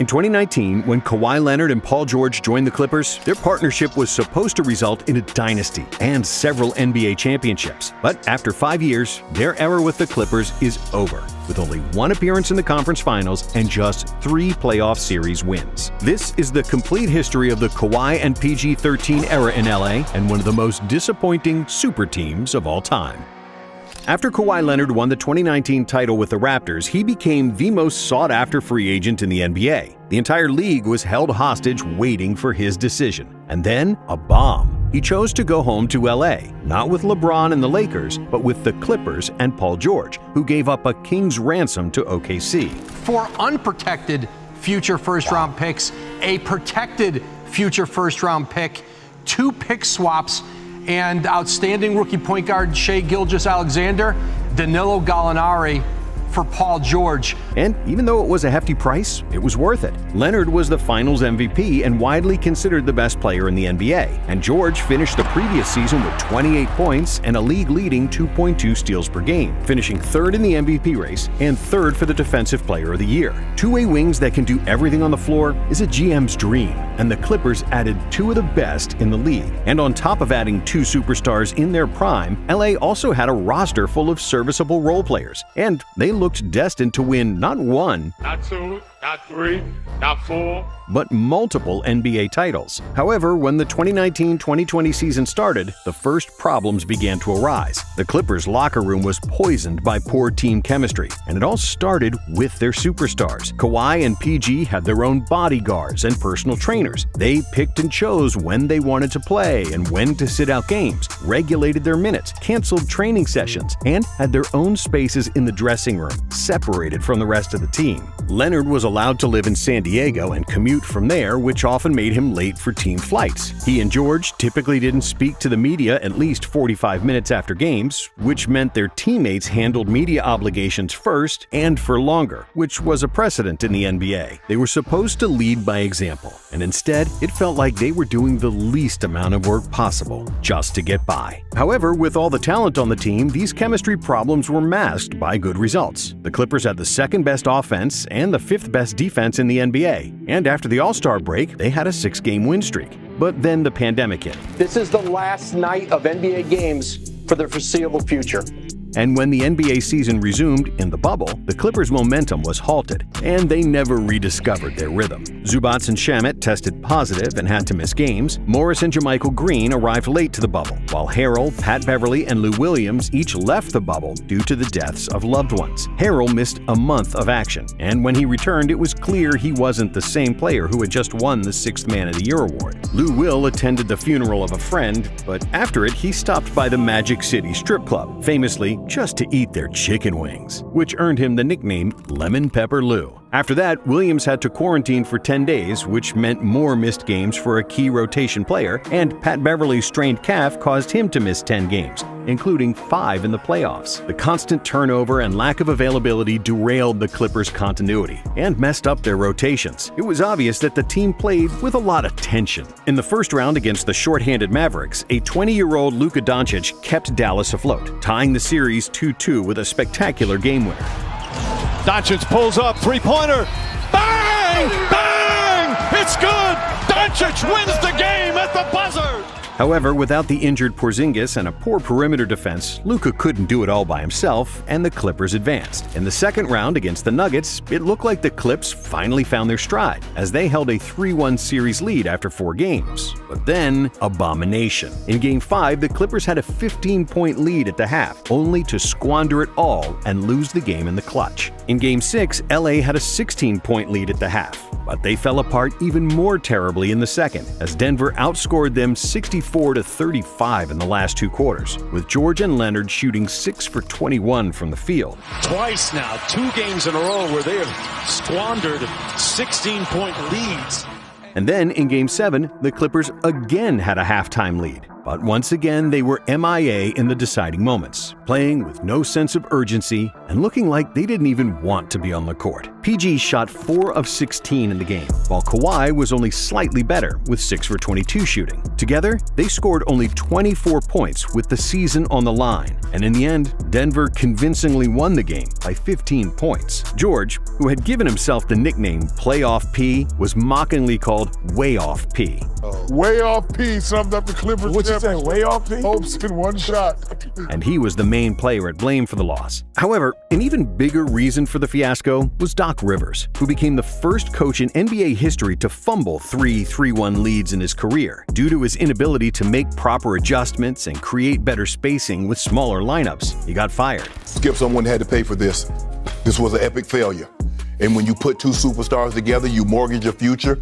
In 2019, when Kawhi Leonard and Paul George joined the Clippers, their partnership was supposed to result in a dynasty and several NBA championships. But after 5 years, their era with the Clippers is over, with only one appearance in the conference finals and just 3 playoff series wins. This is the complete history of the Kawhi and PG-13 era in LA and one of the most disappointing super teams of all time. After Kawhi Leonard won the 2019 title with the Raptors, he became the most sought-after free agent in the NBA. The entire league was held hostage waiting for his decision. And then, a bomb. He chose to go home to LA, not with LeBron and the Lakers, but with the Clippers and Paul George, who gave up a king's ransom to OKC. 4 unprotected future first-round picks, a protected future first-round pick, 2 pick swaps, and outstanding rookie point guard Shai Gilgeous-Alexander, Danilo Gallinari for Paul George. And even though it was a hefty price, it was worth it. Leonard was the Finals MVP and widely considered the best player in the NBA. And George finished the previous season with 28 points and a league-leading 2.2 steals per game, finishing 3rd in the MVP race and 3rd for the Defensive Player of the Year. Two-way wings that can do everything on the floor is a GM's dream, and the Clippers added 2 of the best in the league. And on top of adding 2 superstars in their prime, LA also had a roster full of serviceable role players, and they looked destined to win not 1, not 2, not 3, not 4, but multiple NBA titles. However, when the 2019-2020 season started, the first problems began to arise. The Clippers' locker room was poisoned by poor team chemistry, and it all started with their superstars. Kawhi and PG had their own bodyguards and personal trainers. They picked and chose when they wanted to play and when to sit out games, regulated their minutes, canceled training sessions, and had their own spaces in the dressing room, separated from the rest of the team. Leonard was allowed to live in San Diego and commute from there, which often made him late for team flights. He and George typically didn't speak to the media at least 45 minutes after games, which meant their teammates handled media obligations first and for longer, which was a precedent in the NBA. They were supposed to lead by example, and instead, it felt like they were doing the least amount of work possible just to get by. However, with all the talent on the team, these chemistry problems were masked by good results. The Clippers had the 2nd best offense and the 5th best defense in the NBA, and after the All-Star break, they had a 6-game win streak. But then the pandemic hit. This is the last night of NBA games for the foreseeable future. And when the NBA season resumed in the bubble, the Clippers' momentum was halted, and they never rediscovered their rhythm. Zubac and Shamet tested positive and had to miss games. Morris and JaMychal Green arrived late to the bubble, while Harrell, Pat Beverly, and Lou Williams each left the bubble due to the deaths of loved ones. Harrell missed a month of action, and when he returned, it was clear he wasn't the same player who had just won the 6th Man of the Year award. Lou Will attended the funeral of a friend, but after it, he stopped by the Magic City Strip Club, famously just to eat their chicken wings, which earned him the nickname Lemon Pepper Lou. After that, Williams had to quarantine for 10 days, which meant more missed games for a key rotation player, and Pat Beverly's strained calf caused him to miss 10 games, including 5 in the playoffs. The constant turnover and lack of availability derailed the Clippers' continuity and messed up their rotations. It was obvious that the team played with a lot of tension. In the first round against the shorthanded Mavericks, a 20-year-old Luka Doncic kept Dallas afloat, tying the series 2-2 with a spectacular game winner. Doncic pulls up, 3-pointer. Bang! Bang! It's good! Doncic wins the game at the buzzer! However, without the injured Porzingis and a poor perimeter defense, Luka couldn't do it all by himself, and the Clippers advanced. In the second round against the Nuggets, it looked like the Clips finally found their stride, as they held a 3-1 series lead after 4 games. But then, abomination. In Game 5, the Clippers had a 15-point lead at the half, only to squander it all and lose the game in the clutch. In Game 6, LA had a 16-point lead at the half, but they fell apart even more terribly in the second, as Denver outscored them 64-35 in the last 2 quarters, with George and Leonard shooting 6 for 21 from the field. Twice now, 2 games in a row where they have squandered 16-point leads. And then in Game 7, the Clippers again had a halftime lead, But once again, they were MIA in the deciding moments, playing with no sense of urgency and looking like they didn't even want to be on the court. PG shot 4 of 16 in the game, while Kawhi was only slightly better with 6 for 22 shooting. Together, they scored only 24 points with the season on the line, and in the end, Denver convincingly won the game by 15 points. George, who had given himself the nickname Playoff P, was mockingly called Way Off P. Way Off P summed up the Clippers. What you saying, Way Off P? Hopes in one shot. And he was the main player at blame for the loss. However, an even bigger reason for the fiasco was Doc Rivers, who became the first coach in NBA history to fumble 3-3-1 leads in his career due to his inability to make proper adjustments and create better spacing with smaller lineups. He got fired. Skip, someone had to pay for this. This was an epic failure. And when you put two superstars together, you mortgage your future.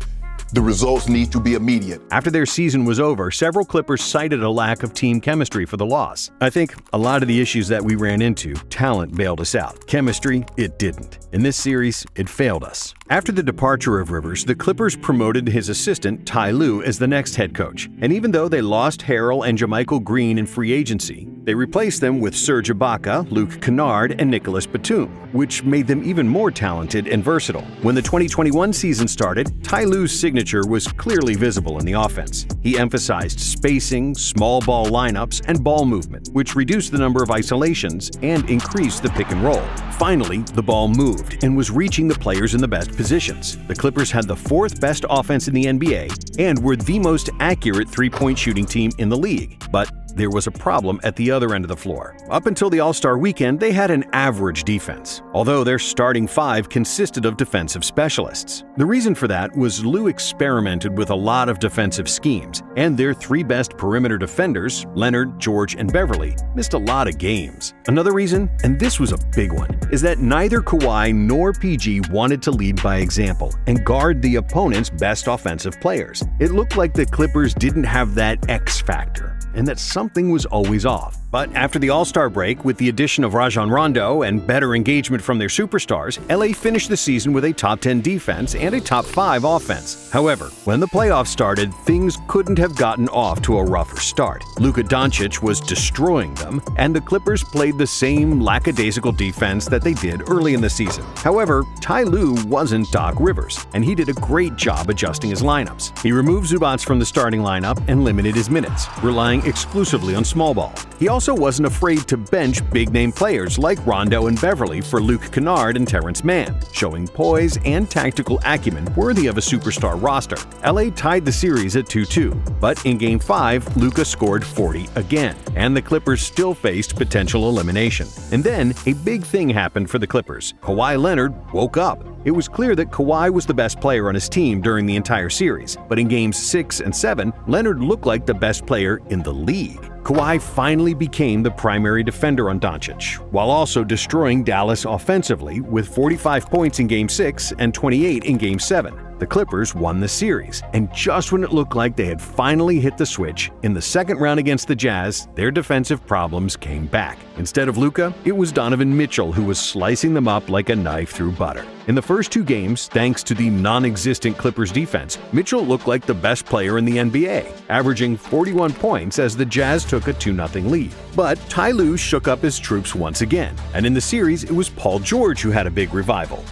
The results need to be immediate. After their season was over, several Clippers cited a lack of team chemistry for the loss. I think a lot of the issues that we ran into, talent bailed us out. Chemistry, it didn't. In this series, it failed us. After the departure of Rivers, the Clippers promoted his assistant, Ty Lue, as the next head coach. And even though they lost Harrell and JaMychal Green in free agency, they replaced them with Serge Ibaka, Luke Kennard, and Nicolas Batum, which made them even more talented and versatile. When the 2021 season started, Ty Lue's signature was clearly visible in the offense. He emphasized spacing, small ball lineups, and ball movement, which reduced the number of isolations and increased the pick and roll. Finally, the ball moved and was reaching the players in the best positions. The Clippers had the 4th best offense in the NBA and were the most accurate three-point shooting team in the league. But there was a problem at the other end of the floor. Up until the All-Star weekend, they had an average defense, although their starting 5 consisted of defensive specialists. The reason for that was Lue experimented with a lot of defensive schemes, and their 3 best perimeter defenders, Leonard, George, and Beverly, missed a lot of games. Another reason, and this was a big one, is that neither Kawhi nor PG wanted to lead by example and guard the opponent's best offensive players. It looked like the Clippers didn't have that X factor, and that something was always off. But after the All-Star break, with the addition of Rajon Rondo and better engagement from their superstars, LA finished the season with a top 10 defense and a top 5 offense. However, when the playoffs started, things couldn't have gotten off to a rougher start. Luka Doncic was destroying them, and the Clippers played the same lackadaisical defense that they did early in the season. However, Ty Lue wasn't Doc Rivers, and he did a great job adjusting his lineups. He removed Zubac from the starting lineup and limited his minutes, relying exclusively on small ball. He also wasn't afraid to bench big-name players like Rondo and Beverly for Luke Kennard and Terrence Mann, showing poise and tactical acumen worthy of a superstar roster. LA tied the series at 2-2, but in Game 5, Luka scored 40 again, and the Clippers still faced potential elimination. And then, a big thing happened for the Clippers. Kawhi Leonard woke up. It was clear that Kawhi was the best player on his team during the entire series, but in Games 6 and 7, Leonard looked like the best player in the league. Kawhi finally became the primary defender on Doncic, while also destroying Dallas offensively with 45 points in Game 6 and 28 in Game 7. The Clippers won the series, and just when it looked like they had finally hit the switch, in the second round against the Jazz, their defensive problems came back. Instead of Luka, it was Donovan Mitchell who was slicing them up like a knife through butter. In the first 2 games, thanks to the non-existent Clippers defense, Mitchell looked like the best player in the NBA, averaging 41 points as the Jazz took a 2-0 lead. But Ty Lue shook up his troops once again, and in the series, it was Paul George who had a big revival.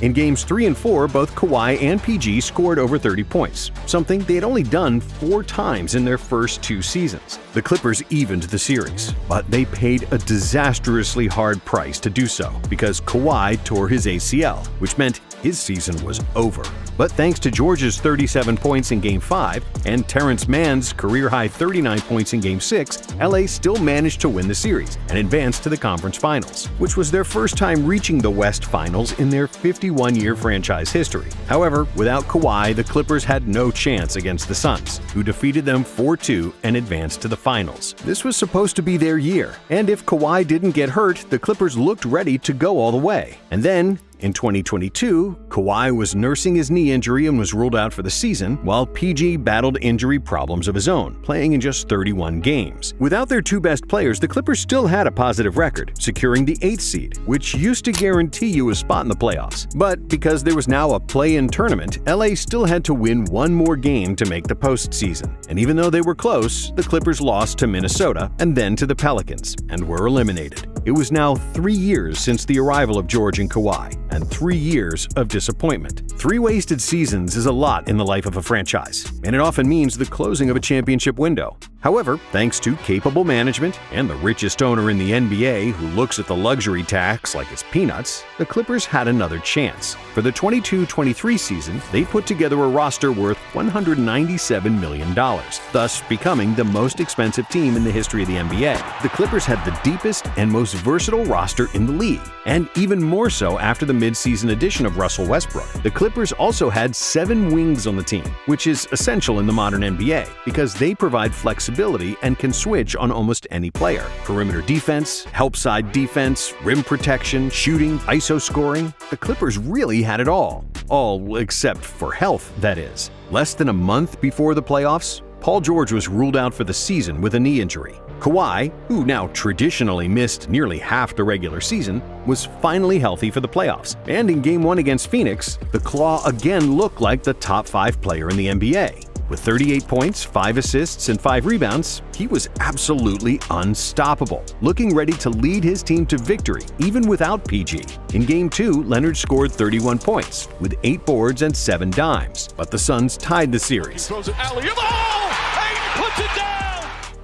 In Games 3 and 4, both Kawhi and PG scored over 30 points, something they had only done 4 times in their first 2 seasons. The Clippers evened the series, but they paid a disastrously hard price to do so because Kawhi tore his ACL, which meant his season was over. But thanks to George's 37 points in Game 5 and Terrence Mann's career-high 39 points in Game 6, LA still managed to win the series and advance to the conference finals, which was their first time reaching the West Finals in their 51-year franchise history. However, without Kawhi, the Clippers had no chance against the Suns, who defeated them 4-2 and advanced to the finals. This was supposed to be their year, and if Kawhi didn't get hurt, the Clippers looked ready to go all the way. And then, In 2022, Kawhi was nursing his knee injury and was ruled out for the season, while PG battled injury problems of his own, playing in just 31 games. Without their two best players, the Clippers still had a positive record, securing the 8th seed, which used to guarantee you a spot in the playoffs. But because there was now a play-in tournament, LA still had to win one more game to make the postseason. And even though they were close, the Clippers lost to Minnesota and then to the Pelicans, and were eliminated. It was now 3 years since the arrival of George and Kawhi, and 3 years of disappointment. 3 wasted seasons is a lot in the life of a franchise, and it often means the closing of a championship window. However, thanks to capable management and the richest owner in the NBA who looks at the luxury tax like it's peanuts, the Clippers had another chance. For the 22-23 season, they put together a roster worth $197 million, thus becoming the most expensive team in the history of the NBA. The Clippers had the deepest and most versatile roster in the league, and even more so after the mid-season addition of Russell Westbrook. The Clippers also had 7 wings on the team, which is essential in the modern NBA because they provide flexibility and can switch on almost any player. Perimeter defense, help side defense, rim protection, shooting, ISO scoring. The Clippers really had it all. All except for health, that is. Less than a month before the playoffs, Paul George was ruled out for the season with a knee injury. Kawhi, who now traditionally missed nearly half the regular season, was finally healthy for the playoffs. And in Game 1 against Phoenix, the Claw again looked like the top 5 player in the NBA. With 38 points, 5 assists, and 5 rebounds, he was absolutely unstoppable, looking ready to lead his team to victory, even without PG. In Game 2, Leonard scored 31 points, with 8 boards and 7 dimes, but the Suns tied the series. Throws it alley. Hayden puts it down.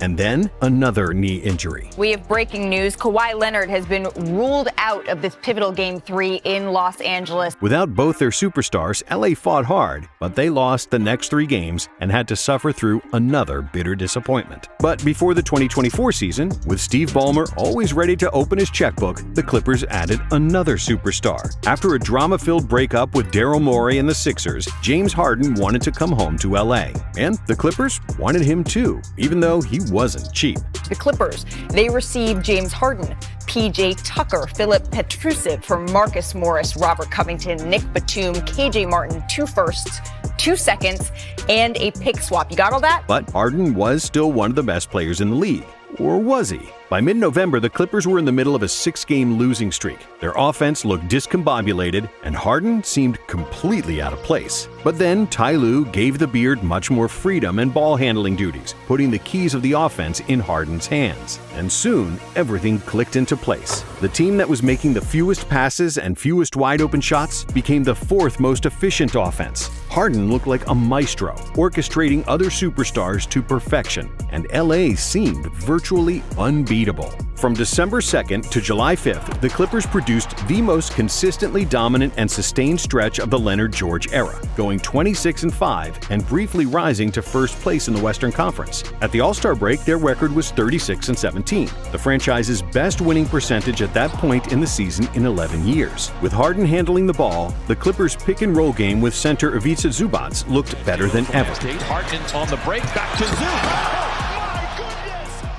And then another knee injury. We have breaking news. Kawhi Leonard has been ruled out of this pivotal Game 3 in Los Angeles. Without both their superstars, LA fought hard, but they lost the next 3 games and had to suffer through another bitter disappointment. But before the 2024 season, with Steve Ballmer always ready to open his checkbook, the Clippers added another superstar. After a drama-filled breakup with Daryl Morey and the Sixers, James Harden wanted to come home to LA. And the Clippers wanted him too, even though he wasn't cheap. The Clippers, they received James Harden, PJ Tucker, Philip Petrusev for Marcus Morris, Robert Covington, Nick Batum, KJ Martin, 2 firsts, 2 seconds, and a pick swap. You got all that? But Harden was still one of the best players in the league. Or was he? By mid-November, the Clippers were in the middle of a 6-game losing streak. Their offense looked discombobulated, and Harden seemed completely out of place. But then Ty Lue gave the Beard much more freedom and ball-handling duties, putting the keys of the offense in Harden's hands. And soon, everything clicked into place. The team that was making the fewest passes and fewest wide-open shots became the 4th most efficient offense. Harden looked like a maestro, orchestrating other superstars to perfection, and LA seemed virtually unbeatable. From December 2nd to July 5th, the Clippers produced the most consistently dominant and sustained stretch of the Leonard-George era, going 26-5 and briefly rising to first place in the Western Conference. At the All-Star break, their record was 36-17, the franchise's best winning percentage at that point in the season in 11 years. With Harden handling the ball, the Clippers' pick-and-roll game with center Ivica Zubac looked better than ever. Harden on the break, back to Zubac.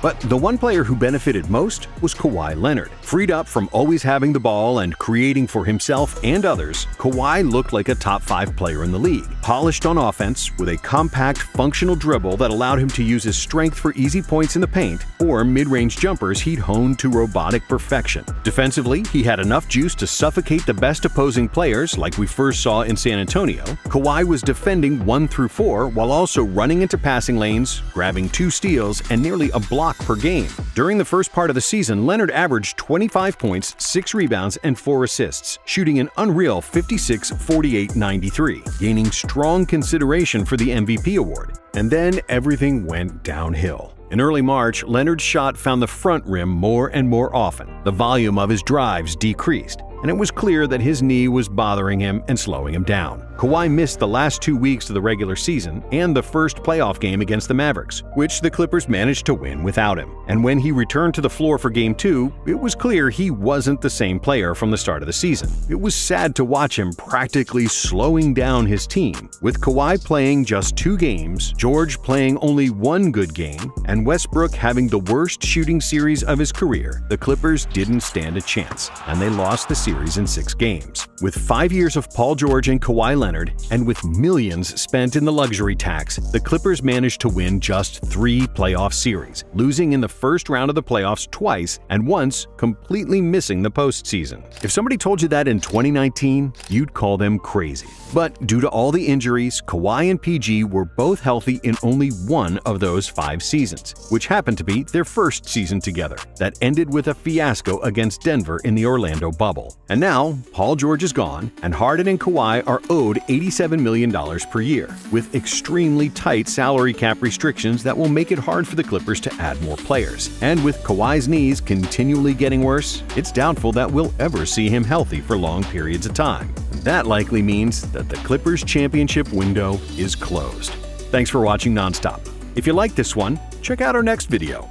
But the one player who benefited most was Kawhi Leonard. Freed up from always having the ball and creating for himself and others, Kawhi looked like a top 5 player in the league. Polished on offense, with a compact, functional dribble that allowed him to use his strength for easy points in the paint, or mid-range jumpers he'd honed to robotic perfection. Defensively, he had enough juice to suffocate the best opposing players, like we first saw in San Antonio. Kawhi was defending 1 through 4 while also running into passing lanes, grabbing 2 steals, and nearly a block per game. During the first part of the season, Leonard averaged 25 points, 6 rebounds, and 4 assists, shooting an unreal 56-48-93, gaining strong consideration for the MVP award. And then everything went downhill. In early March, Leonard's shot found the front rim more and more often. The volume of his drives decreased, and it was clear that his knee was bothering him and slowing him down. Kawhi missed the last 2 weeks of the regular season and the first playoff game against the Mavericks, which the Clippers managed to win without him. And when he returned to the floor for Game 2, it was clear he wasn't the same player from the start of the season. It was sad to watch him practically slowing down his team, with Kawhi playing just 2 games, George playing only 1 good game, and Westbrook having the worst shooting series of his career. The Clippers didn't stand a chance, and they lost the series in 6 games. With 5 years of Paul George and Kawhi Leonard, and with millions spent in the luxury tax, the Clippers managed to win just 3 playoff series, losing in the first round of the playoffs twice and once completely missing the postseason. If somebody told you that in 2019, you'd call them crazy. But due to all the injuries, Kawhi and PG were both healthy in only 1 of those 5 seasons, which happened to be their first season together. That ended with a fiasco against Denver in the Orlando bubble. And now, Paul George is gone, and Harden and Kawhi are owed $87 million per year, with extremely tight salary cap restrictions that will make it hard for the Clippers to add more players. And with Kawhi's knees continually getting worse, it's doubtful that we'll ever see him healthy for long periods of time. That likely means that the Clippers' championship window is closed. Thanks for watching Nonstop. If you like this one, check out our next video.